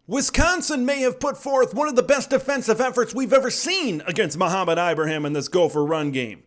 Wisconsin may have put forth one of the best defensive efforts we've ever seen against Mohamed Ibrahim in this Gopher run game.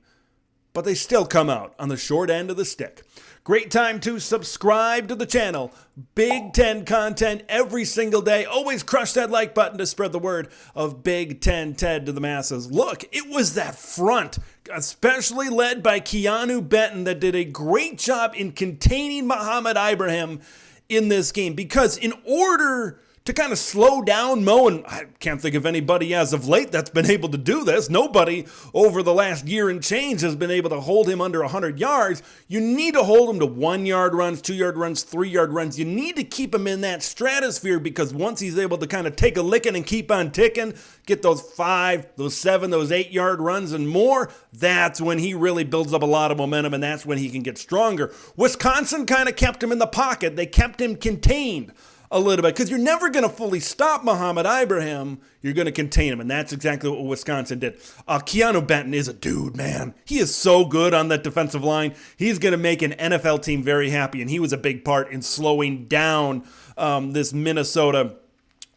But they still come out on the short end of the stick. Great time to subscribe to the channel. Big Ten content every single day. Always crush that like button to spread the word of Big Ten Ted to the masses. Look, it was that front, especially led by Keanu Benton, that did a great job in containing Mohamed Ibrahim in this game. Because in order to kind of slow down Mo, and I can't think of anybody as of late that's been able to do this. Nobody over the last year and change has been able to hold him under 100 yards. You need to hold him to 1 yard runs, 2 yard runs, 3 yard runs. You need to keep him in that stratosphere, because once he's able to kind of take a licking and keep on ticking, get those 5, those 7, those 8 yard runs and more, that's when he really builds up a lot of momentum, and that's when he can get stronger. Wisconsin kind of kept him in the pocket. They kept him contained a little bit, because you're never going to fully stop Mohamed Ibrahim. You're going to contain him, and that's exactly what Wisconsin did. Keanu Benton is a dude, man. He is so good on that defensive line. He's going to make an NFL team very happy, and he was a big part in slowing down this Minnesota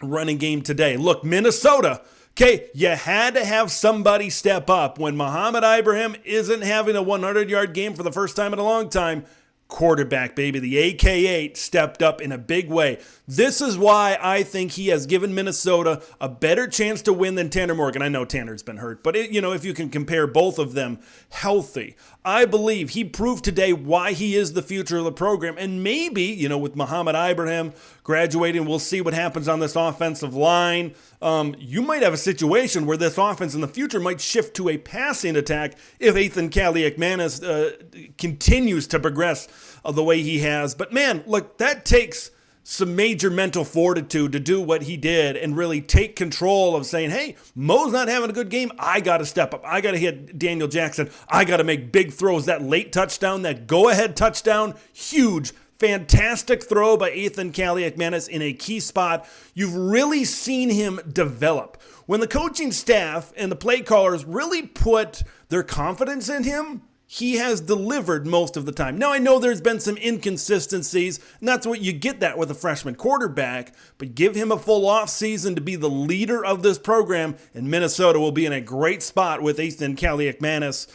running game today. Look, Minnesota, okay, you had to have somebody step up when Mohamed Ibrahim isn't having a 100-yard game for the first time in a long time. Quarterback, baby. The AK-8 stepped up in a big way. This is why I think he has given Minnesota a better chance to win than Tanner Morgan. I know Tanner's been hurt, but if you can compare both of them healthy, I believe he proved today why he is the future of the program. And maybe, with Mohamed Ibrahim graduating, we'll see what happens on this offensive line. You might have a situation where this offense in the future might shift to a passing attack if Athan Kaliakmanis continues to progress the way he has. But man, look, that takes some major mental fortitude to do what he did and really take control of saying, hey, Mo's not having a good game. I got to step up. I got to hit Daniel Jackson. I got to make big throws. That late touchdown, that go-ahead touchdown, huge, fantastic throw by Athan Kaliakmanis in a key spot. You've really seen him develop. When the coaching staff and the play callers really put their confidence in him, he has delivered most of the time. Now, I know there's been some inconsistencies, and that's what you get that with a freshman quarterback, but give him a full offseason to be the leader of this program, and Minnesota will be in a great spot with Athan Kaliakmanis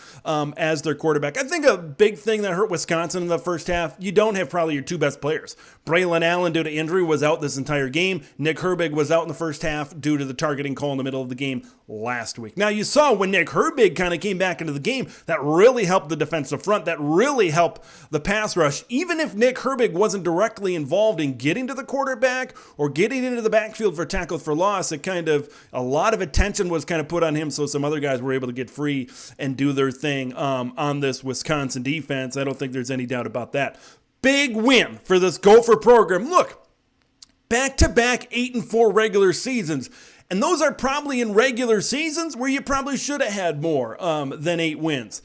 as their quarterback. I think a big thing that hurt Wisconsin in the first half, you don't have probably your two best players. Braylon Allen, due to injury, was out this entire game. Nick Herbig was out in the first half due to the targeting call in the middle of the game last week. Now, you saw when Nick Herbig kind of came back into the game, that really helped the defensive front, that really helped the pass rush. Even if Nick Herbig wasn't directly involved in getting to the quarterback or getting into the backfield for tackles for loss, a lot of attention was kind of put on him, so some other guys were able to get free and do their thing on this Wisconsin defense. I don't think there's any doubt about that. Big win for this Gopher program. Look, back-to-back 8-4 regular seasons. And those are probably in regular seasons where you probably should have had more than 8 wins.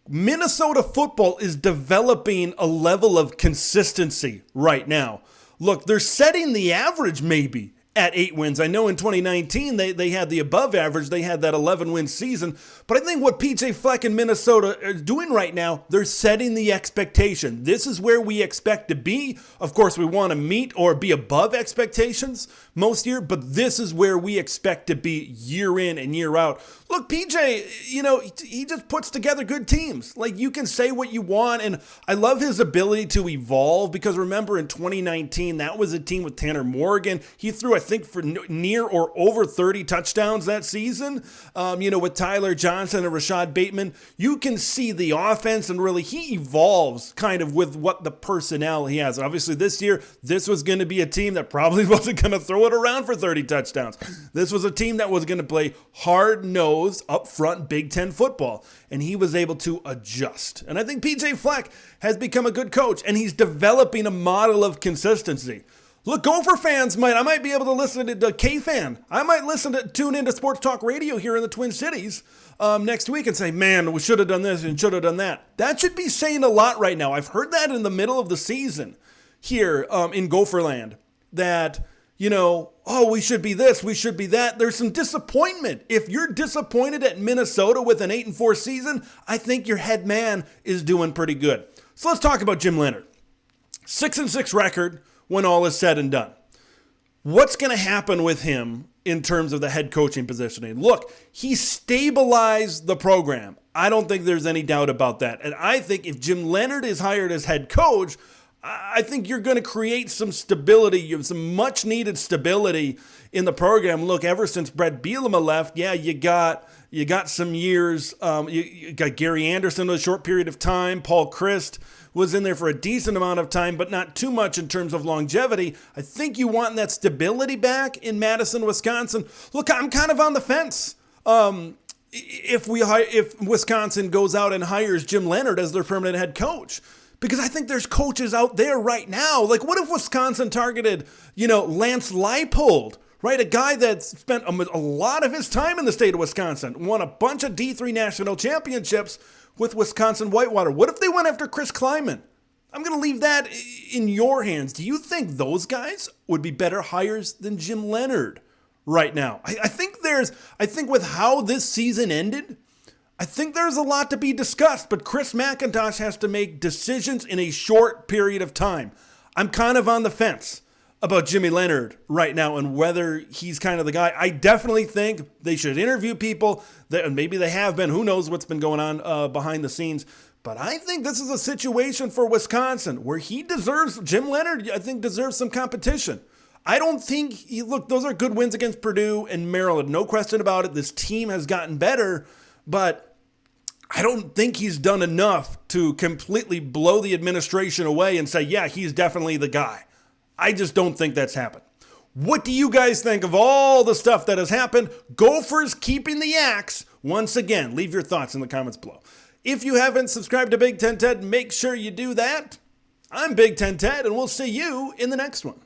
Minnesota football is developing a level of consistency right now. Look, they're setting the average maybe at 8 wins. I know in 2019 they had the above average. They had that 11-win season. But I think what PJ Fleck and Minnesota are doing right now, they're setting the expectation. This is where we expect to be. Of course, we want to meet or be above expectations most year, but this is where we expect to be year in and year out. Look, PJ, he just puts together good teams. Like, you can say what you want, and I love his ability to evolve, because remember in 2019, that was a team with Tanner Morgan. He threw, I think, for near or over 30 touchdowns that season, with Tyler Johnson and Rashad Bateman. You can see the offense, and really he evolves kind of with what the personnel he has. Obviously this year, this was going to be a team that probably wasn't going to throw it around for 30 touchdowns. This was a team that was going to play hard-nosed, up front Big Ten football, and he was able to adjust. And I think PJ Fleck has become a good coach, and he's developing a model of consistency. Look, Gopher fans I might be able to listen to K-Fan. I might tune into Sports Talk Radio here in the Twin Cities next week and say, man, we should have done this and should have done that. That should be saying a lot right now. I've heard that in the middle of the season here in Gopherland, that we should be this, we should be that. There's some disappointment. If you're disappointed at Minnesota with an 8-4 season, I think your head man is doing pretty good. So let's talk about Jim Leonhard. 6-6 record when all is said and done. what's going to happen with him in terms of the head coaching positioning? Look, he stabilized the program. I don't think there's any doubt about that. And I think if Jim Leonhard is hired as head coach, I think you're going to create some stability, some much needed stability in the program. Look, ever since Brett Bielema left, yeah, you got some years. You got Gary Anderson a short period of time. Paul Christ was in there for a decent amount of time, but not too much in terms of longevity. I think you want that stability back in Madison, Wisconsin. Look, I'm kind of on the fence. If Wisconsin goes out and hires Jim Leonhard as their permanent head coach. Because I think there's coaches out there right now. Like, what if Wisconsin targeted, Lance Leipold, right? A guy that spent a lot of his time in the state of Wisconsin, won a bunch of D3 national championships with Wisconsin Whitewater. What if they went after Chris Kleiman? I'm going to leave that in your hands. Do you think those guys would be better hires than Jim Leonhard right now? I think with how this season ended, I think there's a lot to be discussed, but Chris McIntosh has to make decisions in a short period of time. I'm kind of on the fence about Jimmy Leonhard right now and whether he's kind of the guy. I definitely think they should interview people, and maybe they have been. Who knows what's been going on behind the scenes. But I think this is a situation for Wisconsin where Jim Leonhard, I think, deserves some competition. I don't think, look, those are good wins against Purdue and Maryland. No question about it. This team has gotten better. But I don't think he's done enough to completely blow the administration away and say, yeah, he's definitely the guy. I just don't think that's happened. What do you guys think of all the stuff that has happened? Gophers keeping the axe. Once again, leave your thoughts in the comments below. If you haven't subscribed to Big Ten Ted, make sure you do that. I'm Big Ten Ted, and we'll see you in the next one.